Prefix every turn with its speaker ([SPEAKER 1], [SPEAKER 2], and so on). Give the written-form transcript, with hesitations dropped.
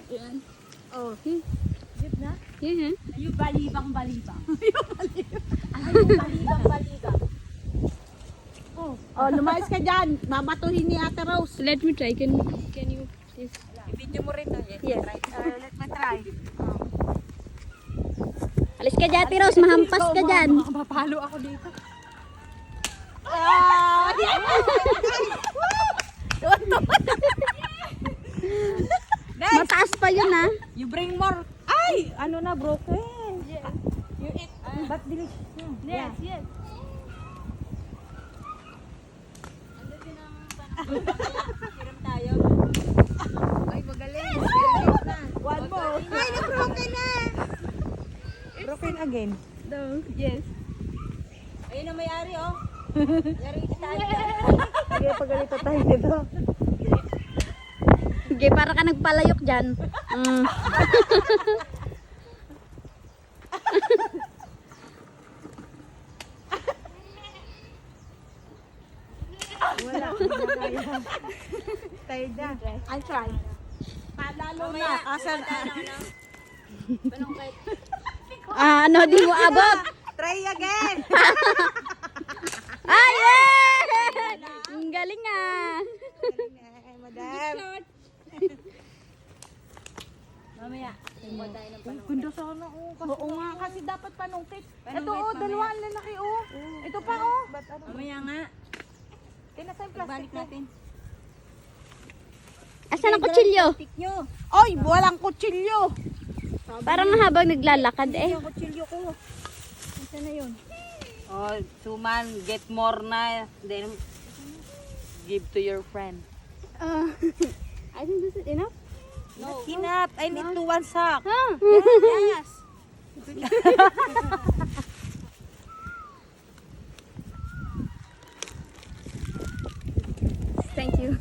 [SPEAKER 1] Ayan.
[SPEAKER 2] Oh,
[SPEAKER 1] Jeep na?
[SPEAKER 2] yeah.
[SPEAKER 1] Yung balibang-balibang. Yung balibang-balibang.
[SPEAKER 3] Oh, lumayas ka dyan. Mamatuhin ni Ate Rose.
[SPEAKER 2] Let me try. Can you please?
[SPEAKER 1] I-video mo rin to.
[SPEAKER 2] Yes.
[SPEAKER 3] Let me try.
[SPEAKER 2] Alis ka dyan, Ate Rose. Mahampas ka dyan.
[SPEAKER 1] Mapapalo ako dito.
[SPEAKER 2] Mataas pa yun, ha?
[SPEAKER 1] You bring more. Ay! Ano na, broken. Yes. You eat. But delicious.
[SPEAKER 3] Yes, yes.
[SPEAKER 1] Hiram tayo.
[SPEAKER 3] Ay, magaling.
[SPEAKER 1] One more.
[SPEAKER 3] Ay, na-broken na.
[SPEAKER 1] Broken again.
[SPEAKER 2] No, yes.
[SPEAKER 1] Ayun ang may-ari, oh. Yari tayo.
[SPEAKER 3] Sige, pagalito tayo dito.
[SPEAKER 2] Sige, para ka nagpalayok dyan. Mm.
[SPEAKER 3] Wala. Tayo dyan. I try. Palalo na. Asan?
[SPEAKER 2] Ano, di mo abot.
[SPEAKER 3] Try again.
[SPEAKER 2] Ay, yeah! Ang galing, ah.
[SPEAKER 3] Ay, madam.
[SPEAKER 1] Mamaya.
[SPEAKER 3] Ganda sana, oh. Oo nga, kasi dapat panungkit. Ito,
[SPEAKER 1] Panungkit,
[SPEAKER 3] oh,
[SPEAKER 1] mamaya.
[SPEAKER 3] dalawang lalaki, oh. Ito pa, oh.
[SPEAKER 1] Mamaya nga.
[SPEAKER 3] Tinasa yung plastic
[SPEAKER 1] Balik natin.
[SPEAKER 2] Asan ang kutsilyo?
[SPEAKER 1] Tik nyo.
[SPEAKER 3] Oy, walang kutsilyo.
[SPEAKER 2] Parang habang naglalakad, eh.
[SPEAKER 1] Yung kutsilyo ko. Isa na yun.
[SPEAKER 4] Oh, Suman, get more na, then give to your friend.
[SPEAKER 2] I think this is enough.
[SPEAKER 4] No. Enough, I need to one sack.
[SPEAKER 2] Huh?
[SPEAKER 4] Yes.
[SPEAKER 2] Thank you.